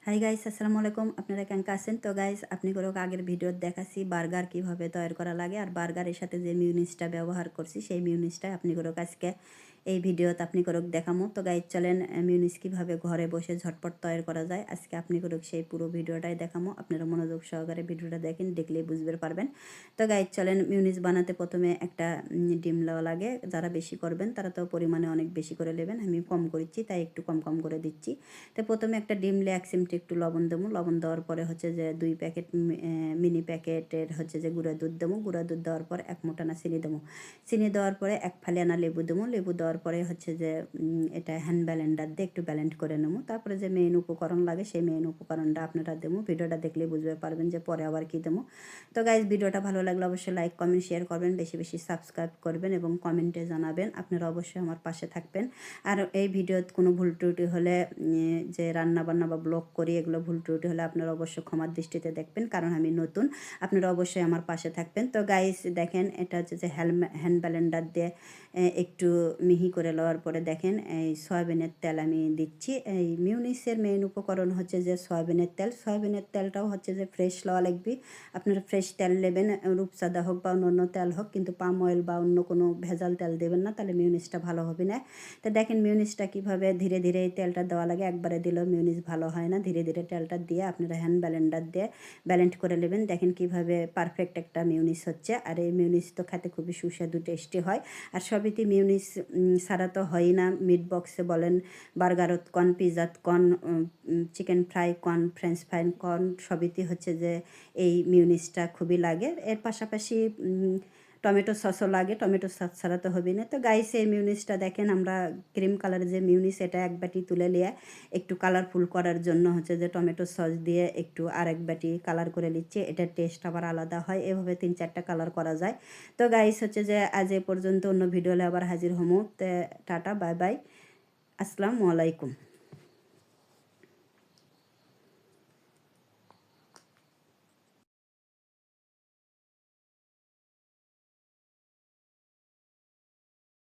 Hi guys, আসসালামু আলাইকুম। আপনারা কেমন আছেন? তো গাইস, আপনি করে আগের ভিডিওতে দেখাচ্ছি বার্গার কিভাবে তৈরি করা লাগে, আর বার্গারের সাথে যে মিউনিসটা ব্যবহার করছি সেই মিউনিসটা আপনি করে আজকে এই ভিডিওতে আপনি করে দেখামো। তো গাইস চলেন মিউনিস কিভাবে ঘরে বসে ঝটপট তৈরি করা যায় আজকে আপনি করে সেই পুরো ভিডিওটাই দেখামো। আপনারা মনোযোগ সহকারে ভিডিওটা দেখেন, দেখলেই বুঝতে পারবেন। তো গাইস চলেন, মিউনিস বানাতে প্রথমে একটা ডিম লওয়া লাগে। যারা বেশি করবেন তারা তো পরিমাণে অনেক বেশি করে নেবেন, আমি কম করেছি তাই একটু কম কম করে দিচ্ছি। তো প্রথমে একটা ডিম লে 1 চিমটি একটু লবণ দেবো। লবণ দেওয়ার পরে হচ্ছে যে 2 প্যাকেট মিনি প্যাকেটের হচ্ছে যে গুঁড়া দুধ দেবো। গুঁড়া দুধ দেওয়ার পর 1 মুঠানা চিনি দেবো। চিনি দেওয়ার পরে 1 ফালি আনা লেবু দেবো। লেবু দেওয়ার পরে হচ্ছে যে এটা হ্যান্ড ব্লেন্ডার দিয়ে একটু ব্লেন্ড করে নেবো। তারপরে যে মেইন উপকরণ লাগে সেই মেইন উপকরণটা আপনারা দেবো। ভিডিওটা দেখলে বুঝতে পারবেন যে পরে আবার কী দেবো। তো গাইজ, ভিডিওটা ভালো লাগলে অবশ্যই লাইক কমেন্ট শেয়ার করবেন, বেশি বেশি সাবস্ক্রাইব করবেন এবং কমেন্টে জানাবেন। আপনারা অবশ্যই আমার পাশে থাকবেন। আর এই ভিডিওতে কোনো ভুল ত্রুটি হলে যে রান্না বান্না বা ব্লগ করি এগুলো ভুল ত্রুটি হলে আপনারা অবশ্যই ক্ষমার দৃষ্টিতে দেখবেন, কারণ আমি নতুন। আপনারা অবশ্যই আমার পাশে থাকবেন। তো গাইস দেখেন, এটা হচ্ছে যে হ্যান্ড ব্লেন্ডার দিয়ে একটু মিহি করে লওয়ার পরে দেখেন এই সয়াবিনের তেল আমি দিচ্ছি। এই মিউনিসের মেইন উপকরণ হচ্ছে যে সয়াবিনের তেল। সয়াবিনের তেলটাও হচ্ছে যে ফ্রেশ লওয়া লাগবে। আপনারা ফ্রেশ তেল নেবেন, রূপসাদা হোক বা অন্য তেল হোক, কিন্তু পাম অয়েল বা অন্য কোনো ভেজাল তেল দেবেন না, তাহলে মিউনিসটা ভালো হবে না। তো দেখেন মিউনিসটা কীভাবে ধীরে ধীরে এই তেলটা দেওয়া লাগে। একবারে দিলেও মিউনিস ভালো হয় না, ধীরে ধীরে তেলটা দিয়ে আপনারা হ্যান্ড ব্লেন্ডার দিয়ে ব্লেন্ড করে নেবেন। দেখেন কিভাবে পারফেক্ট একটা মিউনিস হচ্ছে। আর এই মিউনিস তো খেতে খুবই সুস্বাদু টেস্টি হয়। আর সবইতে মিউনিস ছাড়া তো হয় না। মিট বক্সে বলেন, বার্গারত কন, পিজাত কন, চিকেন ফ্রাই কন, ফ্রেঞ্চ ফ্রাই কন, সবইতে হচ্ছে যে এই মিউনিসটা খুবই লাগে। এর পাশাপাশি টমেটো সসও লাগে, টমেটো সস ছাড়া তো হবে না। তো গাইস, এই মিউনিসটা দেখেন, আমরা ক্রিম কালারের যে মিউনিস এটা এক বাটি তুলে নিয়ে একটু কালারফুল করার জন্য হচ্ছে যে টমেটো সস দিয়ে একটু আরেক বাটি কালার করে নিচ্ছে। এটার টেস্ট আবার আলাদা হয়। এভাবে 3-4টা কালার করা যায়। তো গাইস হচ্ছে যে আজ এ পর্যন্ত, অন্য ভিডিওলে আবার হাজির হমো। টাটা, বাই বাই, আসসালামু আলাইকুম।